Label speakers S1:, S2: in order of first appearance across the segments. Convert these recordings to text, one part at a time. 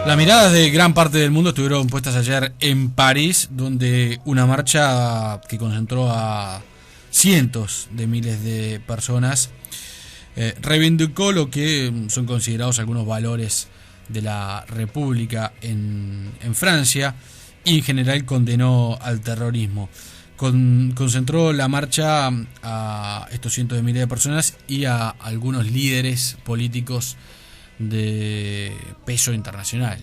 S1: Las miradas de gran parte del mundo estuvieron puestas ayer en París, donde una marcha que concentró a cientos de miles de personas reivindicó lo que son considerados algunos valores de la República en Francia y en general condenó al terrorismo. Concentró la marcha a estos cientos de miles de personas y a algunos líderes políticos de peso internacional.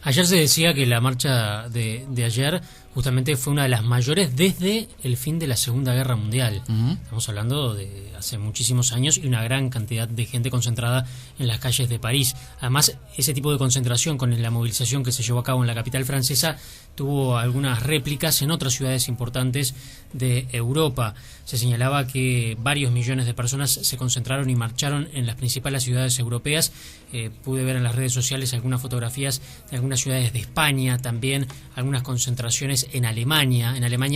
S2: Ayer se decía que la marcha de ayer justamente fue una de las mayores desde el fin de la Segunda Guerra Mundial. Estamos hablando de hace muchísimos años y una gran cantidad de gente concentrada en las calles de París. Además, ese tipo de concentración con la movilización que se llevó a cabo en la capital francesa tuvo algunas réplicas en otras ciudades importantes de Europa. Se señalaba que varios millones de personas se concentraron y marcharon en las principales ciudades europeas. Pude ver en las redes sociales algunas fotografías de algunas ciudades de España, también algunas concentraciones en Alemania,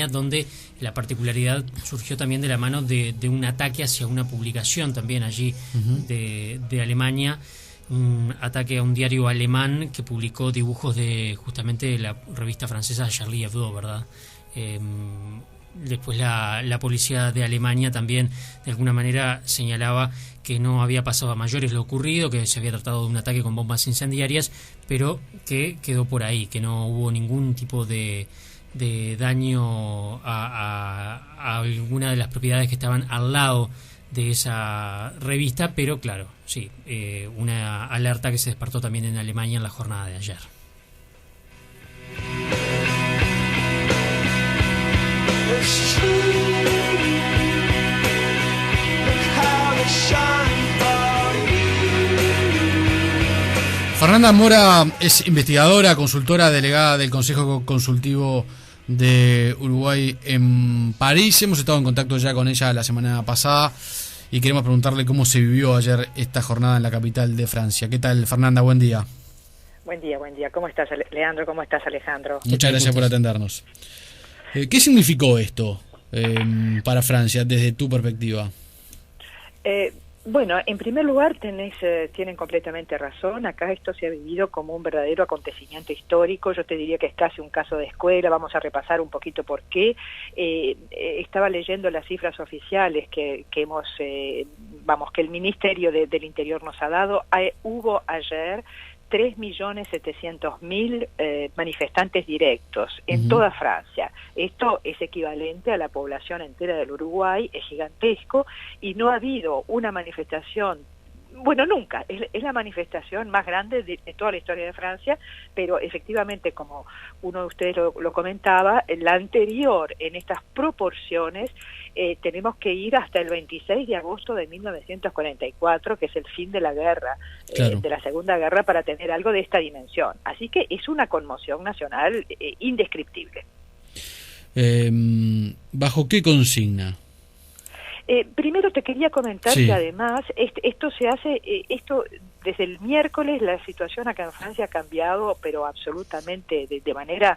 S2: donde la particularidad surgió también de la mano de un ataque hacia una publicación también allí de Alemania, un ataque a un diario alemán que publicó dibujos de justamente la revista francesa Charlie Hebdo, ¿verdad? Después la policía de Alemania también de alguna manera señalaba que no había pasado a mayores lo ocurrido, que se había tratado de un ataque con bombas incendiarias, pero que quedó por ahí, que no hubo ningún tipo de daño a alguna de las propiedades que estaban al lado de esa revista, pero claro, sí, una alerta que se despertó también en Alemania en la jornada de ayer.
S1: Fernanda Mora es investigadora, consultora, delegada del Consejo Consultivo de Uruguay en París. Hemos estado en contacto ya con ella la semana pasada y queremos preguntarle cómo se vivió ayer esta jornada en la capital de Francia. ¿Qué tal, Fernanda? Buen día.
S3: Buen día. ¿Cómo estás, Leandro? ¿Cómo estás, Alejandro?
S1: Muchas gracias por atendernos. ¿Qué significó esto para Francia desde tu perspectiva?
S3: Bueno, en primer lugar tienen completamente razón. Acá esto se ha vivido como un verdadero acontecimiento histórico. Yo te diría que es casi un caso de escuela. Vamos a repasar un poquito por qué. Estaba leyendo las cifras oficiales que el Ministerio del Interior nos ha dado. Hubo ayer 3.700.000 manifestantes directos en toda Francia. Esto es equivalente a la población entera del Uruguay, es gigantesco, y no ha habido una manifestación, bueno, nunca, es la manifestación más grande de toda la historia de Francia, pero efectivamente, como uno de ustedes lo comentaba, la anterior en estas proporciones, tenemos que ir hasta el 26 de agosto de 1944, que es el fin de la guerra, claro, de la Segunda Guerra, para tener algo de esta dimensión. Así que es una conmoción nacional indescriptible.
S1: ¿Bajo qué consigna?
S3: Primero te quería comentar que además esto se hace, desde el miércoles la situación acá en Francia ha cambiado, pero absolutamente de manera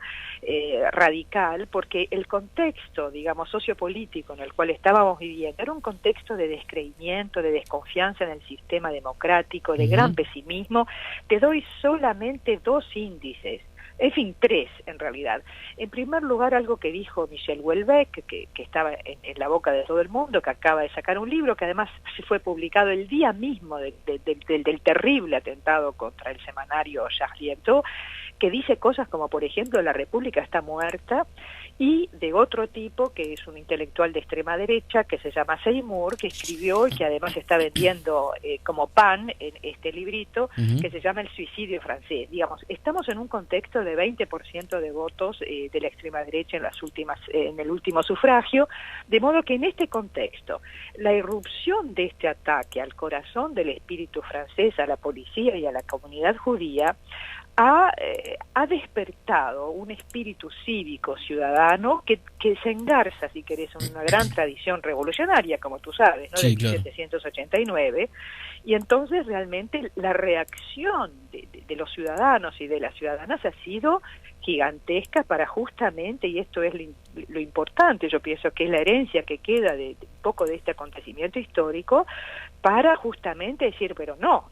S3: radical, porque el contexto, digamos, sociopolítico en el cual estábamos viviendo era un contexto de descreimiento, de desconfianza en el sistema democrático, de gran pesimismo. Te doy solamente dos índices. En fin, tres en realidad. En primer lugar, algo que dijo Michel Houellebecq, que estaba en la boca de todo el mundo, que acaba de sacar un libro que además fue publicado el día mismo del terrible atentado contra el semanario Charlie Hebdo, que dice cosas como, por ejemplo, la República está muerta, y de otro tipo, que es un intelectual de extrema derecha, que se llama Seymour, que escribió y que además está vendiendo como pan en este librito, que se llama El suicidio francés. Digamos, estamos en un contexto de 20% de votos de la extrema derecha en el último sufragio, de modo que en este contexto, la irrupción de este ataque al corazón del espíritu francés, a la policía y a la comunidad judía, ha despertado un espíritu cívico ciudadano que se engarza, si querés, en una gran tradición revolucionaria, como tú sabes, ¿no?
S1: Sí,
S3: de 1789, y entonces realmente la reacción de los ciudadanos y de las ciudadanas ha sido gigantesca para justamente, y esto es lo importante, yo pienso que es la herencia que queda de poco de este acontecimiento histórico para justamente decir, pero no,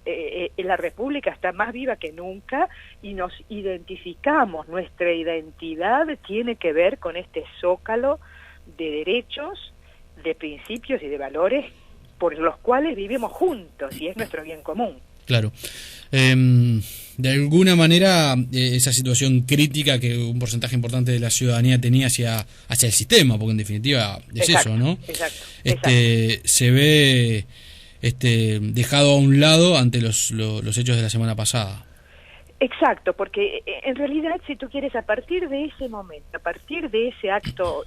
S3: la República está más viva que nunca y nos identificamos, nuestra identidad tiene que ver con este zócalo de derechos, de principios y de valores por los cuales vivimos juntos y es nuestro bien común.
S1: Claro. De alguna manera, esa situación crítica que un porcentaje importante de la ciudadanía tenía hacia el sistema, porque en definitiva es
S3: exacto,
S1: eso, ¿no?
S3: Exacto.
S1: Se ve dejado a un lado ante los hechos de la semana pasada.
S3: Exacto, porque en realidad, si tú quieres, a partir de ese momento, a partir de ese acto,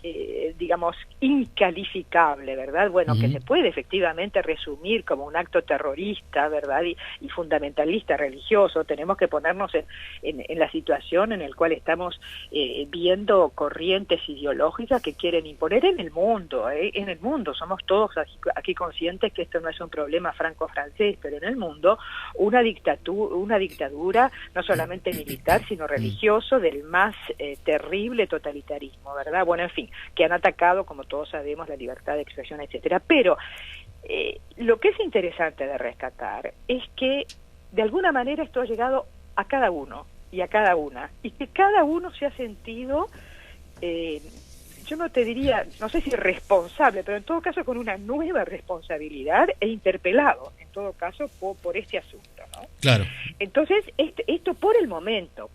S3: digamos, incalificable, ¿verdad? Bueno, que se puede efectivamente resumir como un acto terrorista, ¿verdad? Y fundamentalista, religioso, tenemos que ponernos en la situación en la cual estamos viendo corrientes ideológicas que quieren imponer en el mundo, somos todos aquí conscientes que esto no es un problema franco-francés, pero en el mundo una dictadura no solamente militar, sino religioso, del más terrible totalitarismo, ¿verdad? Bueno, en fin, que han atacado, como todos sabemos, la libertad de expresión, etcétera. Pero lo que es interesante de rescatar es que, de alguna manera, esto ha llegado a cada uno y a cada una, y que cada uno se ha sentido, yo no te diría, no sé si responsable, pero en todo caso con una nueva responsabilidad e interpelado, en todo caso, por este asunto, ¿no?
S1: Claro.
S3: Entonces, esto por el momento,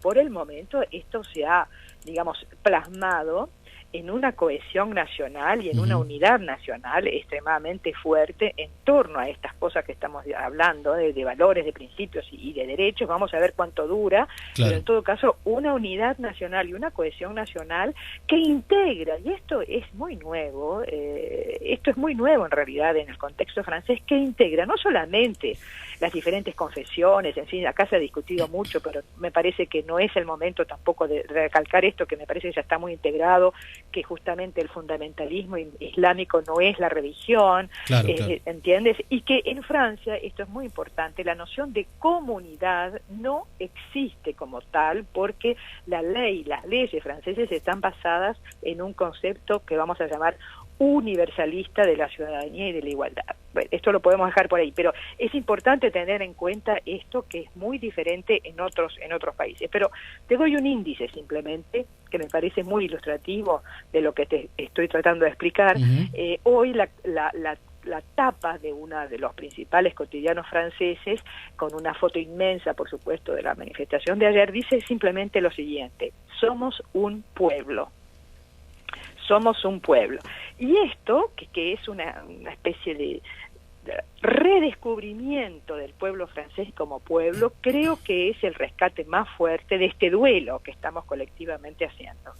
S3: esto se ha, digamos, plasmado en una cohesión nacional y en una unidad nacional extremadamente fuerte en torno a estas cosas que estamos hablando, de valores, de principios y de derechos. Vamos a ver cuánto dura,
S1: claro.
S3: Pero en todo caso una unidad nacional y una cohesión nacional que integra, y esto es muy nuevo, en realidad en el contexto francés, que integra no solamente las diferentes confesiones, en fin, acá se ha discutido mucho, pero me parece que no es el momento tampoco de recalcar esto, que me parece que ya está muy integrado, que justamente el fundamentalismo islámico no es la religión,
S1: claro, claro.
S3: ¿Entiendes? Y que en Francia, esto es muy importante, la noción de comunidad no existe como tal, porque las leyes francesas están basadas en un concepto que vamos a llamar universalista de la ciudadanía y de la igualdad. Bueno, esto lo podemos dejar por ahí, pero es importante tener en cuenta esto, que es muy diferente en otros países. Pero te doy un índice simplemente que me parece muy ilustrativo de lo que te estoy tratando de explicar. Hoy la tapa de uno de los principales cotidianos franceses, con una foto inmensa, por supuesto, de la manifestación de ayer, dice simplemente lo siguiente: somos un pueblo. Somos un pueblo. Y esto, que es una especie de redescubrimiento del pueblo francés como pueblo, creo que es el rescate más fuerte de este duelo que estamos colectivamente haciendo.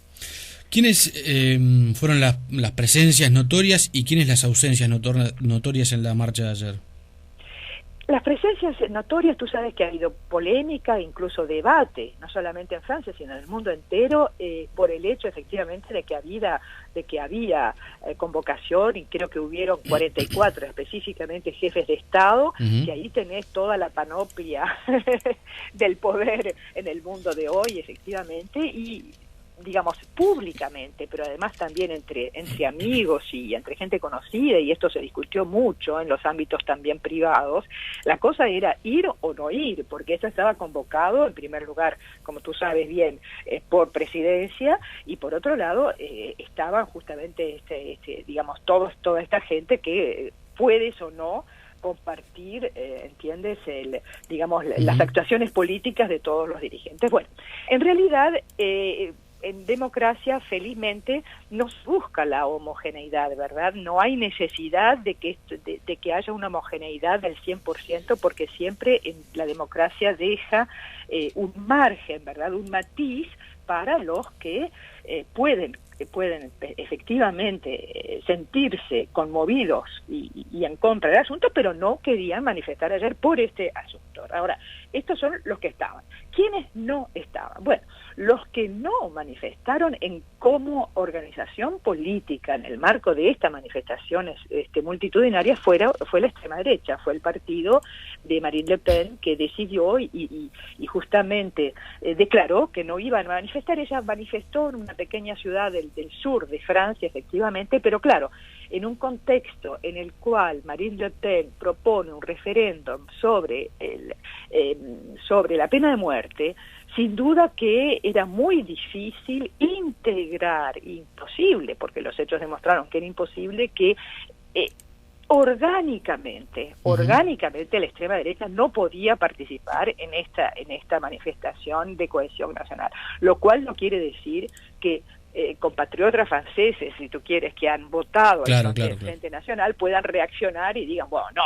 S1: ¿Quiénes fueron las presencias notorias y quiénes las ausencias notorias en la marcha de ayer?
S3: Las presencias notorias, tú sabes que ha habido polémica, incluso debate, no solamente en Francia, sino en el mundo entero, por el hecho efectivamente de que había convocación, y creo que hubieron 44 específicamente jefes de Estado, y ahí tenés toda la panoplia del poder en el mundo de hoy, efectivamente, y digamos públicamente, pero además también entre amigos y entre gente conocida, y esto se discutió mucho en los ámbitos también privados. La cosa era ir o no ir, porque eso estaba convocado en primer lugar, como tú sabes bien, por presidencia, y por otro lado estaban justamente digamos toda esta gente que puedes o no compartir, ¿entiendes? Las actuaciones políticas de todos los dirigentes. Bueno, en realidad en democracia, felizmente, no se busca la homogeneidad, ¿verdad? No hay necesidad de que haya una homogeneidad del 100%, porque siempre en la democracia deja un margen, ¿verdad? Un matiz para los que pueden efectivamente sentirse conmovidos y en contra del asunto, pero no querían manifestar ayer por este asunto. Ahora, estos son los que estaban. ¿Quiénes no estaban? Bueno, los que no manifestaron como organización política en el marco de estas manifestaciones multitudinarias fue la extrema derecha, fue el partido de Marine Le Pen, que decidió y justamente declaró que no iban a manifestar. Ella manifestó en una pequeña ciudad del sur de Francia, efectivamente, pero claro, en un contexto en el cual Marine Le Pen propone un referéndum sobre la pena de muerte, sin duda que era muy difícil integrar, imposible, porque los hechos demostraron que era imposible, que orgánicamente la extrema derecha no podía participar en esta manifestación de cohesión nacional, lo cual no quiere decir que compatriotas franceses, si tú quieres, que han votado al Frente Nacional, puedan reaccionar y digan, bueno, no,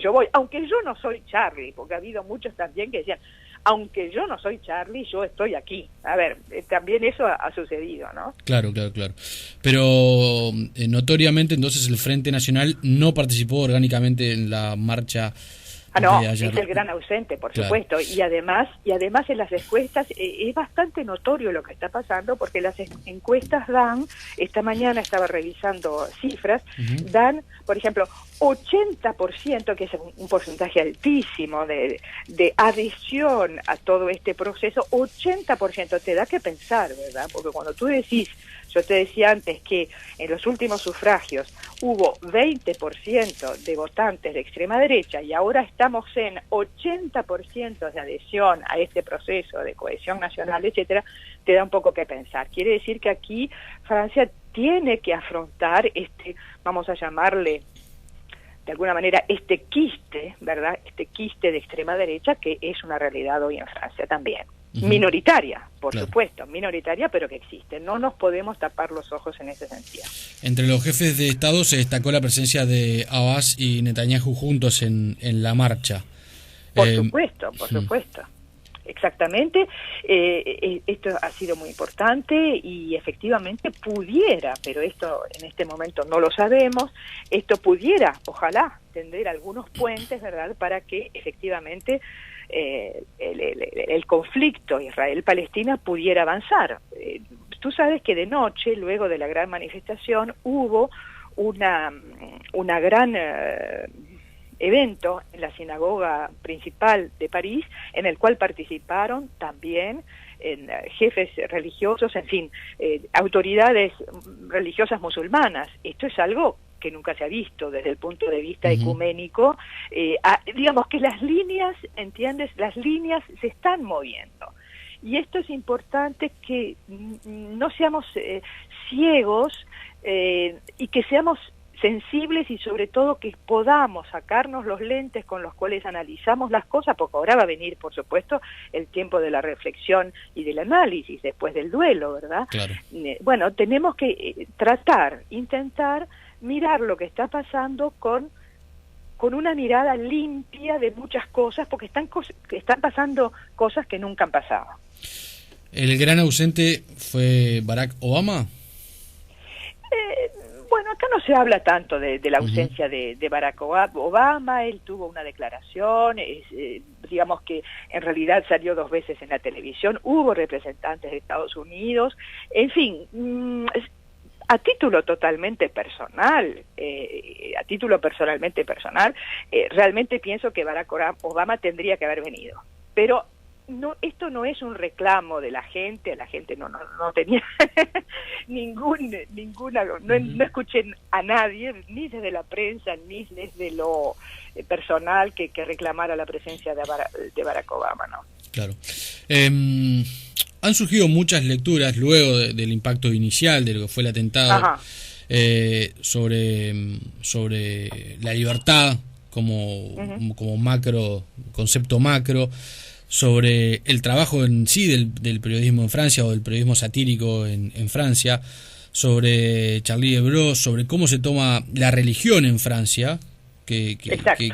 S3: yo voy, aunque yo no soy Charlie, porque ha habido muchos también que decían, aunque yo no soy Charlie, yo estoy aquí. A ver, también eso ha sucedido, ¿no?
S1: Claro. Pero notoriamente entonces el Frente Nacional no participó orgánicamente en la marcha.
S3: No, es el gran ausente, por supuesto, y además en las encuestas es bastante notorio lo que está pasando, porque las encuestas dan, esta mañana estaba revisando cifras, dan, por ejemplo, 80%, que es un porcentaje altísimo de adhesión a todo este proceso. 80% te da que pensar, ¿verdad? Porque cuando tú decís, yo te decía antes que en los últimos sufragios hubo 20% de votantes de extrema derecha y ahora estamos en 80% de adhesión a este proceso de cohesión nacional, etcétera, te da un poco que pensar. Quiere decir que aquí Francia tiene que afrontar vamos a llamarle de alguna manera este quiste, ¿verdad? Este quiste de extrema derecha que es una realidad hoy en Francia también. Minoritaria, por supuesto, minoritaria, pero que existe. No nos podemos tapar los ojos en ese sentido.
S1: Entre los jefes de Estado se destacó la presencia de Abbas y Netanyahu juntos en la marcha.
S3: Por supuesto. Exactamente. Esto ha sido muy importante y efectivamente pudiera, pero esto en este momento no lo sabemos, esto pudiera, ojalá, tender algunos puentes, ¿verdad?, para que efectivamente el conflicto Israel-Palestina pudiera avanzar. Tú sabes que de noche, luego de la gran manifestación, hubo una gran evento en la sinagoga principal de París, en el cual participaron también jefes religiosos, en fin, autoridades religiosas musulmanas. Esto es algo que nunca se ha visto desde el punto de vista ecuménico. Digamos que las líneas, ¿entiendes? Las líneas se están moviendo. Y esto es importante, que no seamos ciegos y que seamos sensibles, y sobre todo que podamos sacarnos los lentes con los cuales analizamos las cosas, porque ahora va a venir, por supuesto, el tiempo de la reflexión y del análisis después del duelo, ¿verdad?
S1: Claro.
S3: Bueno, tenemos que intentar mirar lo que está pasando con una mirada limpia de muchas cosas, porque están pasando cosas que nunca han pasado.
S1: ¿El gran ausente fue Barack Obama?
S3: Bueno, acá no se habla tanto de la ausencia de Barack Obama. Él tuvo una declaración, digamos que en realidad salió 2 veces en la televisión, hubo representantes de Estados Unidos, en fin, a título totalmente personal, realmente pienso que Barack Obama tendría que haber venido, pero no, esto no es un reclamo de la gente no tenía no escuché a nadie, ni desde la prensa, ni desde lo personal, que reclamara la presencia de Barack Obama, ¿no?
S1: Claro. Han surgido muchas lecturas luego del impacto inicial de lo que fue el atentado, sobre la libertad como concepto macro, sobre el trabajo en sí del periodismo en Francia, o del periodismo satírico en Francia, sobre Charlie Hebdo, sobre cómo se toma la religión en Francia, que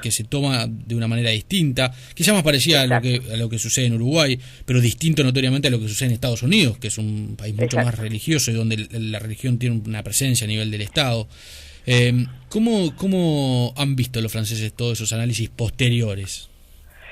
S1: se toma de una manera distinta, quizá más parecida a lo que sucede en Uruguay, pero distinto notoriamente a lo que sucede en Estados Unidos, que es un país mucho más religioso y donde la religión tiene una presencia a nivel del Estado. ¿Cómo han visto los franceses todos esos análisis posteriores?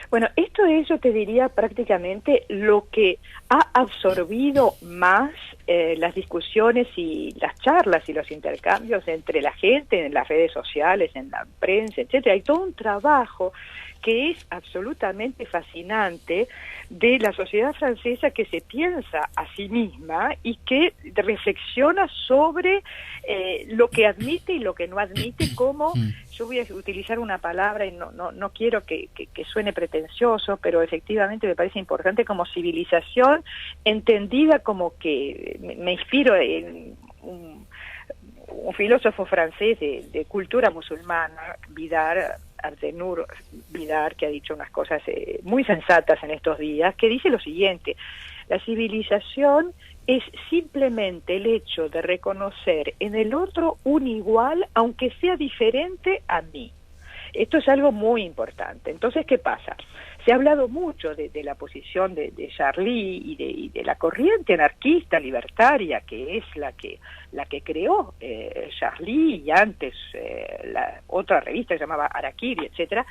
S3: Bueno, esto es, yo te diría, prácticamente lo que ha absorbido más las discusiones y las charlas y los intercambios entre la gente en las redes sociales, en la prensa, etcétera. Hay todo un trabajo que es absolutamente fascinante de la sociedad francesa, que se piensa a sí misma y que reflexiona sobre lo que admite y lo que no admite, como, yo voy a utilizar una palabra y no quiero que suene pretencioso, pero efectivamente me parece importante, como civilización, entendida como que, me inspiro en un filósofo francés de cultura musulmana, Ardenur Vidar, que ha dicho unas cosas muy sensatas en estos días, que dice lo siguiente: la civilización es simplemente el hecho de reconocer en el otro un igual, aunque sea diferente a mí. Esto es algo muy importante. Entonces, ¿qué pasa? Se ha hablado mucho de la posición de Charlie y de la corriente anarquista libertaria, que es la que creó Charlie, y antes la otra revista que se llamaba Harakiri, etcétera,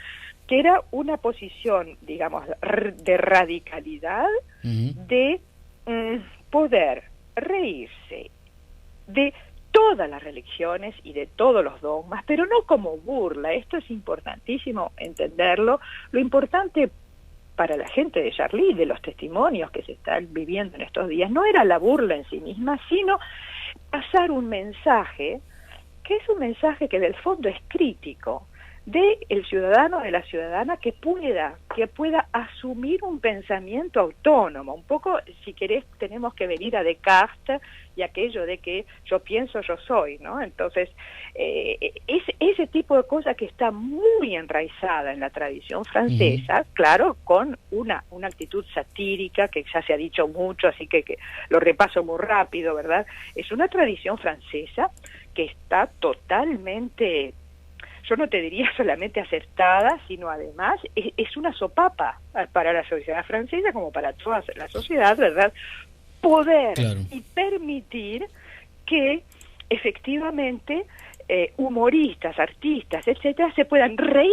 S3: que era una posición, digamos, de radicalidad, de poder reírse de todas las religiones y de todos los dogmas, pero no como burla. Esto es importantísimo entenderlo. Lo importante para la gente de Charlie, de los testimonios que se están viviendo en estos días, no era la burla en sí misma, sino pasar un mensaje, que es un mensaje que del fondo es crítico, del ciudadano, de la ciudadana, que pueda asumir un pensamiento autónomo. Un poco, si querés, tenemos que venir a Descartes y aquello de que yo pienso, yo soy, ¿no? Entonces, es ese tipo de cosa que está muy enraizada en la tradición francesa, claro, con una actitud satírica, que ya se ha dicho mucho, así que lo repaso muy rápido, ¿verdad? Es una tradición francesa que está totalmente, yo no te diría solamente aceptada, sino además es una sopapa para la sociedad francesa, como para toda la sociedad, ¿verdad? Poder y permitir que efectivamente humoristas, artistas, etcétera, se puedan reír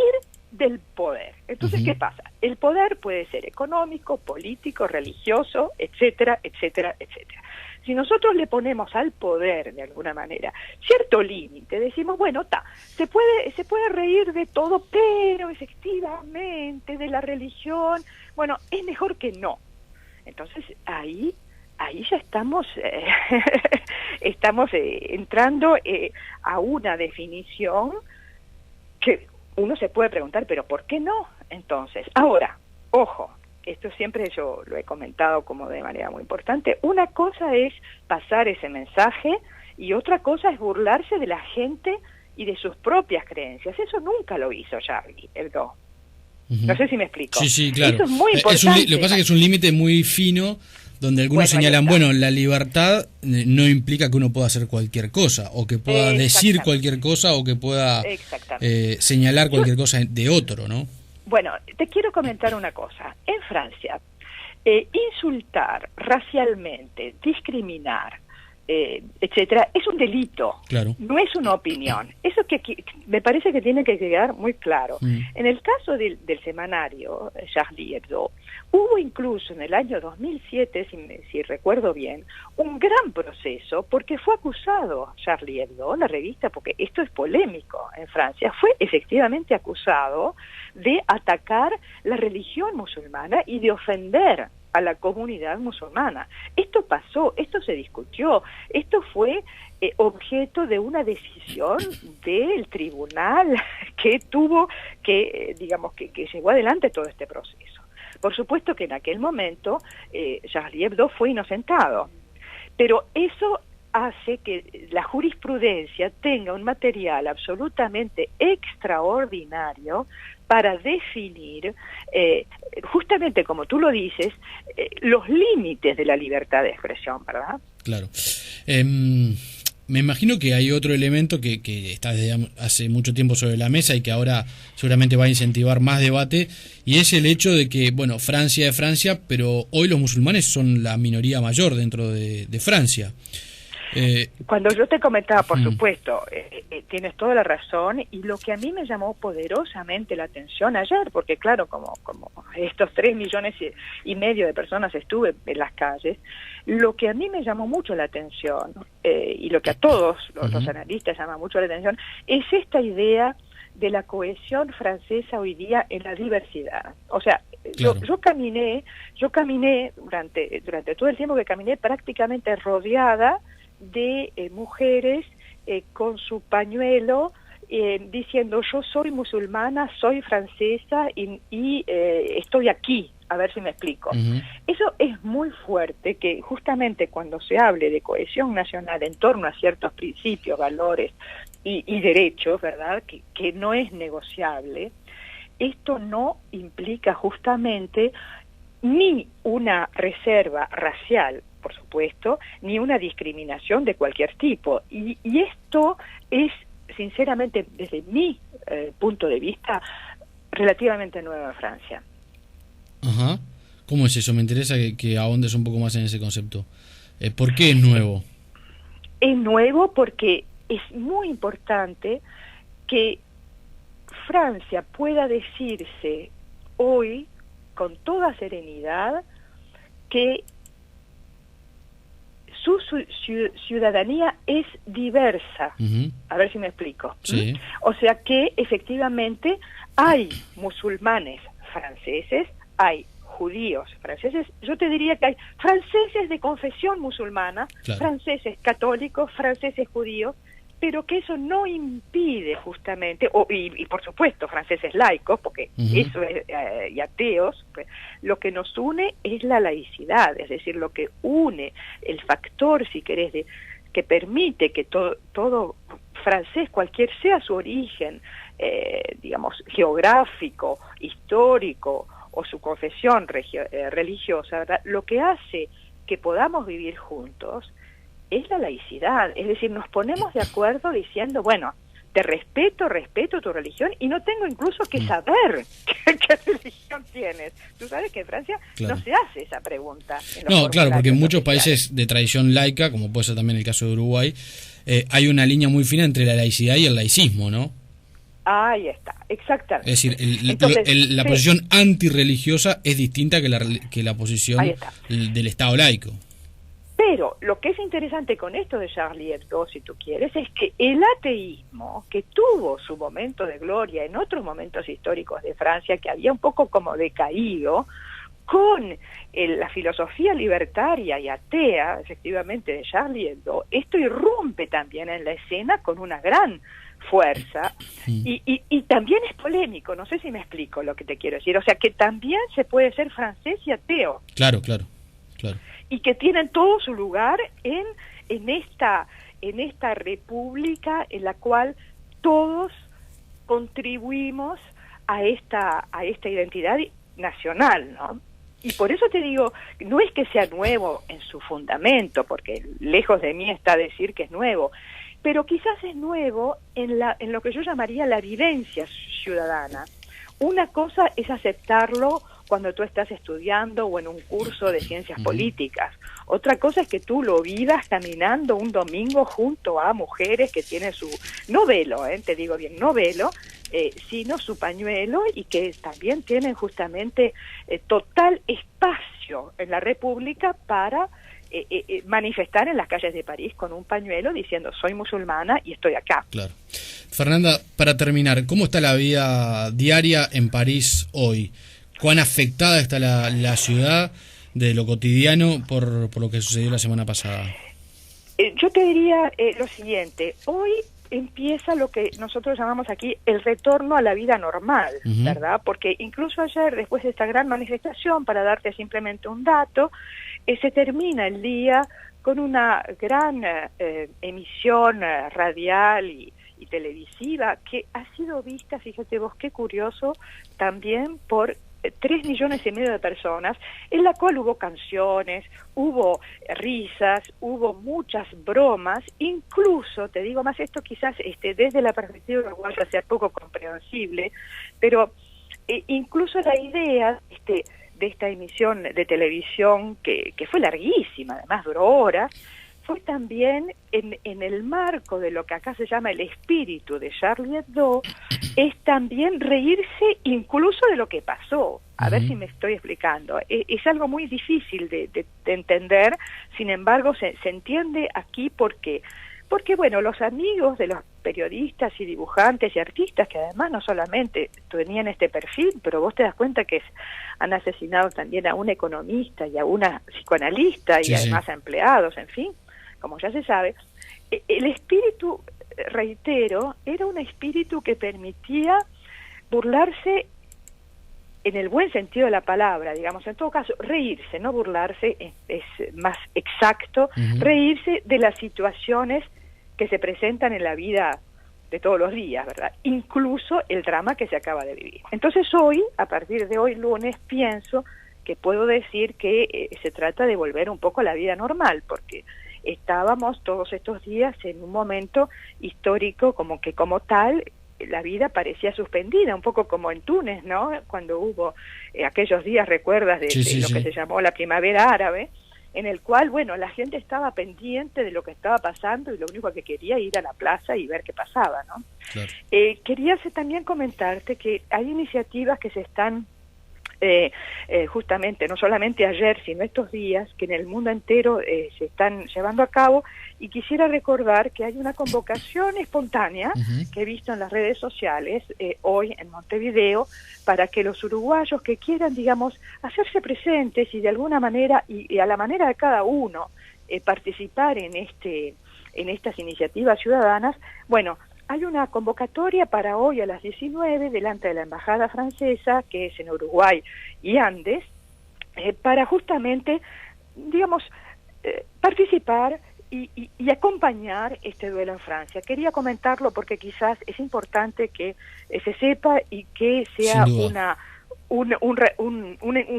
S3: del poder. Entonces, ¿qué pasa? El poder puede ser económico, político, religioso, etcétera, etcétera, etcétera. Si nosotros le ponemos al poder, de alguna manera, cierto límite, decimos, bueno, se puede reír de todo, pero efectivamente de la religión, bueno, es mejor que no. Entonces, ahí ya estamos entrando a una definición que uno se puede preguntar, pero ¿por qué no? Entonces, ahora, ojo, esto siempre yo lo he comentado como de manera muy importante, una cosa es pasar ese mensaje y otra cosa es burlarse de la gente y de sus propias creencias. Eso nunca lo hizo Charlie Hebdo. No sé si me explico.
S1: Sí, claro.
S3: Eso es muy importante.
S1: Lo que pasa es que es un límite muy fino, donde algunos señalan, la libertad no implica que uno pueda hacer cualquier cosa, o que pueda decir cualquier cosa, o que pueda señalar cualquier cosa de otro, ¿no?
S3: Bueno, te quiero comentar una cosa. En Francia, insultar racialmente, discriminar, etcétera, es un delito, no es una opinión. Eso que me parece que tiene que quedar muy claro. En el caso del semanario Charlie Hebdo, hubo incluso en el año 2007, si recuerdo bien, un gran proceso porque fue acusado Charlie Hebdo, la revista, porque esto es polémico en Francia, fue efectivamente acusado de atacar la religión musulmana y de ofender a la comunidad musulmana. Esto pasó, esto se discutió, esto fue objeto de una decisión del tribunal que tuvo que, digamos, que llevó adelante todo este proceso. Por supuesto que en aquel momento Charlie Hebdo fue inocentado, pero eso hace que la jurisprudencia tenga un material absolutamente extraordinario para definir, justamente como tú lo dices, los límites de la libertad de expresión, ¿verdad?
S1: Claro. Me imagino que hay otro elemento que está desde hace mucho tiempo sobre la mesa y que ahora seguramente va a incentivar más debate, y es el hecho de que, Francia es Francia, pero hoy los musulmanes son la minoría mayor dentro de Francia.
S3: Cuando yo te comentaba, por supuesto, tienes toda la razón, y lo que a mí me llamó poderosamente la atención ayer, porque claro, como estos 3,5 millones de personas estuve en las calles, lo que a mí me llamó mucho la atención, y lo que a todos los analistas llama mucho la atención, es esta idea de la cohesión francesa hoy día en la diversidad. O sea, claro. yo caminé durante todo el tiempo que caminé, prácticamente rodeada de mujeres con su pañuelo, diciendo yo soy musulmana, soy francesa y estoy aquí, a ver si me explico. Eso es muy fuerte, que justamente cuando se hable de cohesión nacional en torno a ciertos principios, valores y derechos, ¿verdad?, que no es negociable, esto no implica justamente ni una reserva racial, por supuesto, ni una discriminación de cualquier tipo. Y esto es, sinceramente, desde mi punto de vista, relativamente nuevo en Francia.
S1: Ajá. ¿Cómo es eso? Me interesa que ahondes un poco más en ese concepto. ¿Por qué es nuevo?
S3: Es nuevo porque es muy importante que Francia pueda decirse hoy con toda serenidad que su ciudadanía es diversa. A ver si me explico.
S1: Sí.
S3: O sea que efectivamente hay musulmanes franceses, hay judíos franceses, yo te diría que hay franceses de confesión musulmana, claro, franceses católicos, franceses judíos, pero que eso no impide justamente, y por supuesto franceses laicos, porque eso es, y ateos, pues, lo que nos une es la laicidad, es decir, lo que une, el factor, si querés, que permite que todo francés, cualquier sea su origen, digamos, geográfico, histórico, o su confesión religiosa, ¿verdad?, lo que hace que podamos vivir juntos es la laicidad, es decir, nos ponemos de acuerdo diciendo, bueno, te respeto tu religión, y no tengo incluso que saber qué religión tienes. Tú sabes que en Francia, claro, no se hace esa pregunta.
S1: No, claro, porque en muchos países de tradición laica, como puede ser también el caso de Uruguay, hay una línea muy fina entre la laicidad y el laicismo, ¿no?
S3: Ahí está, exactamente.
S1: Es decir, la posición antirreligiosa es distinta que la posición del Estado laico.
S3: Pero lo que es interesante con esto de Charlie Hebdo, si tú quieres, es que el ateísmo, que tuvo su momento de gloria en otros momentos históricos de Francia, que había un poco como decaído, con la filosofía libertaria y atea, efectivamente, de Charlie Hebdo, esto irrumpe también en la escena con una gran fuerza, y también es polémico, no sé si me explico lo que te quiero decir, o sea que también se puede ser francés y ateo.
S1: Claro.
S3: Y que tienen todo su lugar en esta república en la cual todos contribuimos a esta identidad nacional, ¿no? Y por eso te digo, no es que sea nuevo en su fundamento, porque lejos de mí está decir que es nuevo, pero quizás es nuevo en lo que yo llamaría la vivencia ciudadana. Una cosa es aceptarlo cuando tú estás estudiando o en un curso de ciencias políticas. Otra cosa es que tú lo vivas caminando un domingo junto a mujeres que tienen su, no velo, te digo bien, no velo, sino su pañuelo, y que también tienen justamente total espacio en la República para manifestar en las calles de París con un pañuelo diciendo soy musulmana y estoy acá.
S1: Claro. Fernanda, para terminar, ¿cómo está la vida diaria en París hoy? ¿Cuán afectada está la ciudad de lo cotidiano por lo que sucedió la semana pasada?
S3: Yo te diría lo siguiente, hoy empieza lo que nosotros llamamos aquí el retorno a la vida normal, ¿verdad? Porque incluso ayer, después de esta gran manifestación, para darte simplemente un dato, se termina el día con una gran emisión radial y televisiva que ha sido vista, fíjate vos qué curioso, también por 3,5 millones de personas, en la cual hubo canciones, hubo risas, hubo muchas bromas, incluso, te digo más, esto quizás desde la perspectiva uruguaya sea poco comprensible, pero incluso la idea de esta emisión de televisión, que fue larguísima, además duró horas, fue también en el marco de lo que acá se llama el espíritu de Charlie Hebdo, es también reírse incluso de lo que pasó. A ver si me estoy explicando. Es algo muy difícil de entender, sin embargo se entiende aquí porque bueno, los amigos de los periodistas y dibujantes y artistas, que además no solamente tenían este perfil, pero vos te das cuenta que han asesinado también a un economista y a una psicoanalista y además a empleados, en fin, como ya se sabe. El espíritu, reitero, era un espíritu que permitía burlarse en el buen sentido de la palabra, digamos, en todo caso, reírse, no burlarse, es más exacto, reírse de las situaciones que se presentan en la vida de todos los días, ¿verdad? Incluso el drama que se acaba de vivir. Entonces hoy, a partir de hoy lunes, pienso que puedo decir que se trata de volver un poco a la vida normal, porque estábamos todos estos días en un momento histórico como que como tal la vida parecía suspendida, un poco como en Túnez, ¿no? Cuando hubo aquellos días, recuerdas, de lo que se llamó la primavera árabe, en el cual, bueno, la gente estaba pendiente de lo que estaba pasando y lo único que quería era ir a la plaza y ver qué pasaba, ¿no? Claro. Quería también comentarte que hay iniciativas que se están justamente, no solamente ayer, sino estos días, que en el mundo entero se están llevando a cabo, y quisiera recordar que hay una convocación espontánea que he visto en las redes sociales hoy en Montevideo, para que los uruguayos que quieran, digamos, hacerse presentes y de alguna manera, y a la manera de cada uno, participar en estas iniciativas ciudadanas. Bueno, hay una convocatoria para hoy a las 19 delante de la Embajada Francesa, que es en Uruguay y Andes, para justamente, digamos, participar y acompañar este duelo en Francia. Quería comentarlo porque quizás es importante que se sepa y que sea un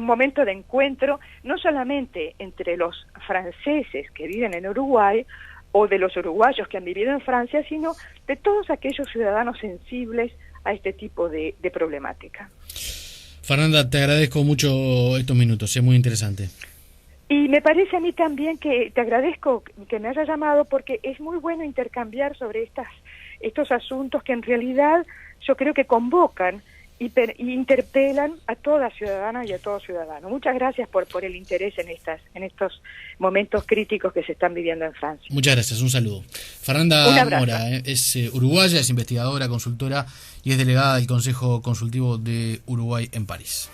S3: momento de encuentro, no solamente entre los franceses que viven en Uruguay, o de los uruguayos que han vivido en Francia, sino de todos aquellos ciudadanos sensibles a este tipo de problemática.
S1: Fernanda, te agradezco mucho estos minutos, es muy interesante.
S3: Y me parece a mí también que te agradezco que me hayas llamado, porque es muy bueno intercambiar sobre estos asuntos que en realidad yo creo que convocan y interpelan a toda ciudadana y a todo ciudadano. Muchas gracias por el interés en estos momentos críticos que se están viviendo en Francia.
S1: Muchas gracias, un saludo. Fernanda Mora es uruguaya, es investigadora, consultora y es delegada del Consejo Consultivo de Uruguay en París.